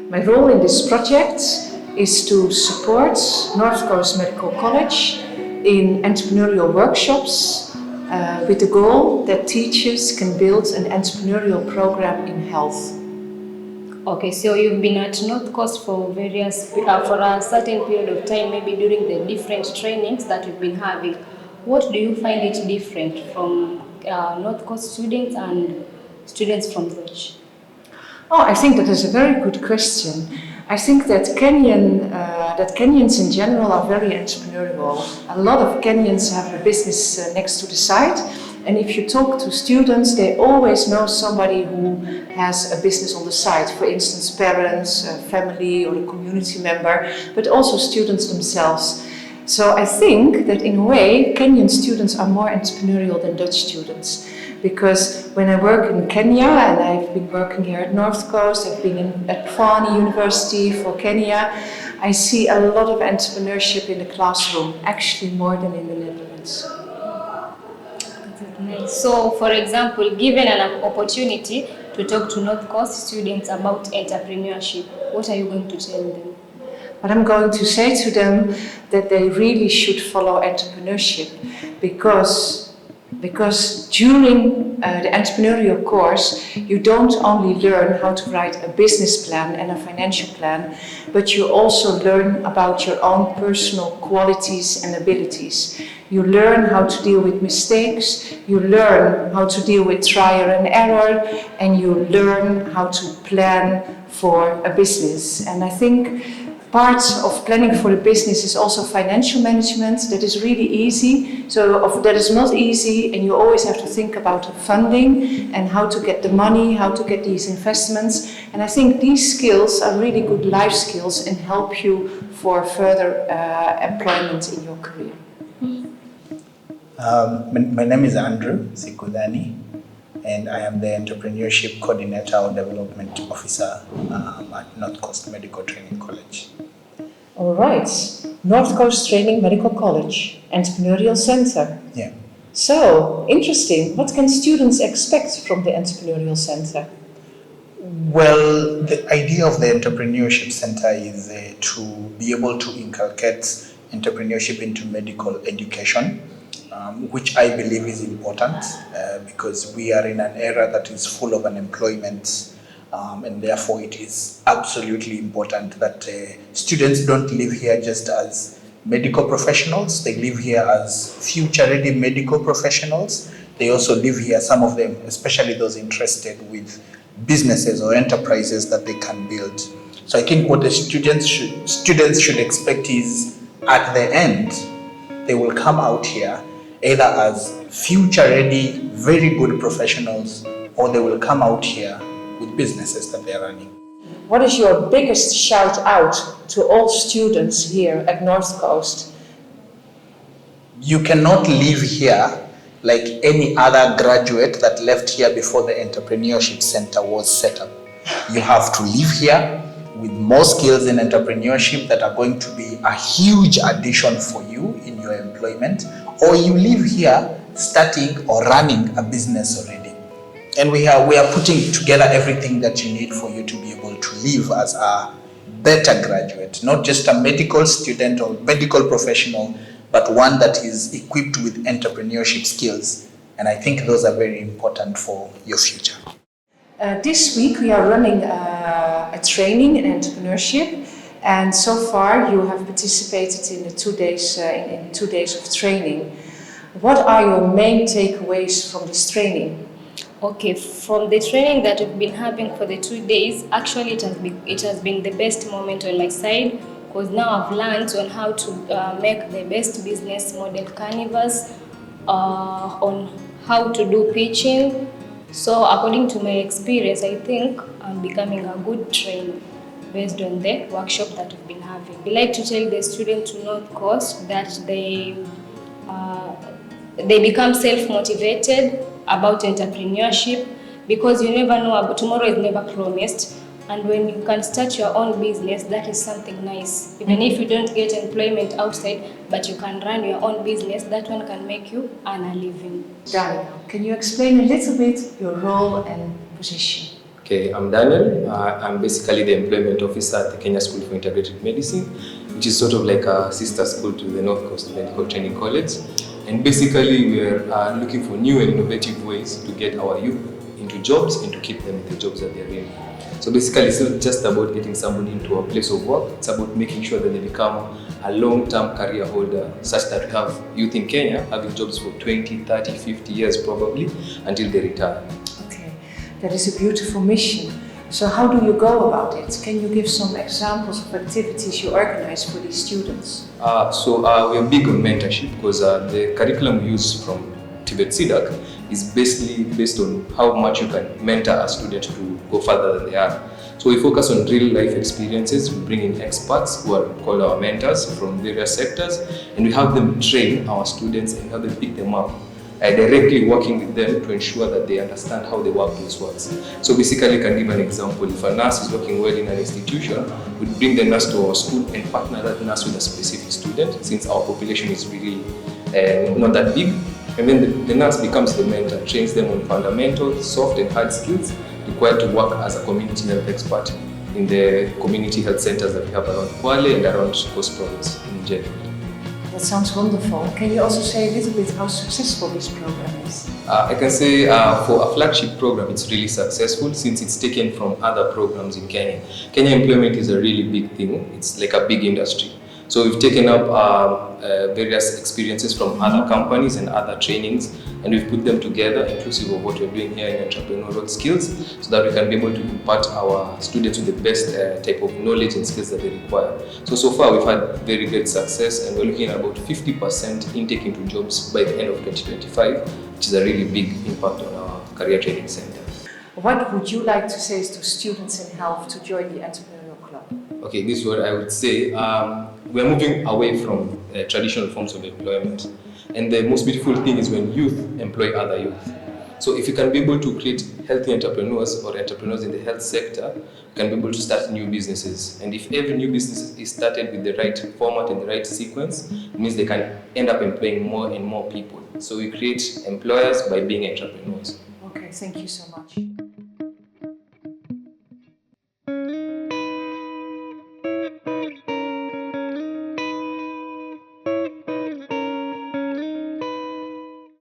My role in this project is to support North Coast Medical College in entrepreneurial workshops with the goal that teachers can build an entrepreneurial program in health. Okay, so you've been at North Coast for for a certain period of time, maybe during the different trainings that you've been having. What do you find it different from North Coast students and students from SHEC? Oh, I think that is a very good question. I think that Kenyans in general are very entrepreneurial. A lot of Kenyans have a business next to the side, and if you talk to students, they always know somebody who has a business on the side. For instance, parents, family, or a community member, but also students themselves. So I think that in a way, Kenyan students are more entrepreneurial than Dutch students. Because when I work in Kenya, and I've been working here at North Coast, I've been at Pwani University for Kenya, I see a lot of entrepreneurship in the classroom, actually more than in the Netherlands. So, for example, given an opportunity to talk to North Coast students about entrepreneurship, what are you going to tell them? But I'm going to say to them that they really should follow entrepreneurship because during the entrepreneurial course, you don't only learn how to write a business plan and a financial plan, but you also learn about your own personal qualities and abilities. You learn how to deal with mistakes, you learn how to deal with trial and error, and you learn how to plan for a business. And I think part of planning for the business is also financial management. That is really easy. So that is not easy, and you always have to think about funding and how to get the money, how to get these investments. And I think these skills are really good life skills and help you for further employment in your career. My name is Andrew Sikudani, and I am the Entrepreneurship Coordinator or Development Officer at North Coast Medical Training College. All right, North Coast Training Medical College, Entrepreneurial Center. Yeah. So, interesting. What can students expect from the Entrepreneurial Center? Well, the idea of the Entrepreneurship Center is to be able to inculcate entrepreneurship into medical education, which I believe is important because we are in an era that is full of unemployment, and therefore it is absolutely important that students don't live here just as medical professionals. They live here as future-ready medical professionals. They also live here, some of them, especially those interested with businesses or enterprises that they can build. So I think what the students should expect is, at the end, they will come out here either as future-ready, very good professionals, or they will come out here with businesses that they're running. What is your biggest shout out to all students here at North Coast? You cannot live here like any other graduate that left here before the Entrepreneurship Center was set up. You have to live here with more skills in entrepreneurship that are going to be a huge addition for you in your employment, or you live here starting or running a business already. And we are putting together everything that you need for you to be able to live as a better graduate, not just a medical student or medical professional, but one that is equipped with entrepreneurship skills. And I think those are very important for your future. This week we are running a training in entrepreneurship, and so far you have participated in the 2 days in 2 days of training. What are your main takeaways from this training? Okay, from the training that we've been having for the 2 days, actually it has been the best moment on my side, because now I've learned on how to make the best business model canvas, on how to do pitching. So according to my experience, I think I'm becoming a good trainer based on the workshop that we've been having. I like to tell the students to North Coast that they become self-motivated about entrepreneurship, because you never know, tomorrow is never promised. And when you can start your own business, that is something nice. Even if you don't get employment outside, but you can run your own business, that one can make you earn a living. Daniel, can you explain a little bit your role and position? Okay, I'm Daniel. I'm basically the employment officer at the Kenya School for Integrated Medicine, which is sort of like a sister school to the North Coast Medical Training College. And basically, we're looking for new and innovative ways to get our youth into jobs and to keep them in the jobs that they're in. So basically, it's not just about getting somebody into a place of work, it's about making sure that they become a long-term career holder, such that we have youth in Kenya having jobs for 20, 30, 50 years probably, until they retire. Okay, that is a beautiful mission. So how do you go about it? Can you give some examples of activities you organize for these students? So we are big on mentorship because the curriculum we use from Tibet CDAC is basically based on how much you can mentor a student to go further than they are. So we focus on real life experiences. We bring in experts who are called our mentors from various sectors, and we have them train our students and have them pick them up, directly working with them to ensure that they understand how the workplace works. So basically, I can give an example. If a nurse is working well in an institution, we bring the nurse to our school and partner that nurse with a specific student, since our population is really not that big. And then the nurse becomes the mentor, trains them on fundamental, soft and hard skills required to work as a community health expert in the community health centers that we have around Pwani and around Coast Province in general. That sounds wonderful. Can you also say a little bit how successful this program is? I can say for a flagship program, it's really successful since it's taken from other programs in Kenya. Kenya employment is a really big thing. It's like a big industry. So we've taken up various experiences from other companies and other trainings, and we've put them together, inclusive of what we're doing here in entrepreneurial skills, so that we can be able to impart our students with the best type of knowledge and skills that they require. So far we've had very great success, and we're looking at about 50% intake into jobs by the end of 2025, which is a really big impact on our career training center. What would you like to say to students in health to join the Entrepreneurial Club? Okay, this is what I would say. We're moving away from traditional forms of employment. And the most beautiful thing is when youth employ other youth. So if you can be able to create healthy entrepreneurs or entrepreneurs in the health sector, you can be able to start new businesses. And if every new business is started with the right format and the right sequence, it means they can end up employing more and more people. So we create employers by being entrepreneurs. Okay, thank you so much.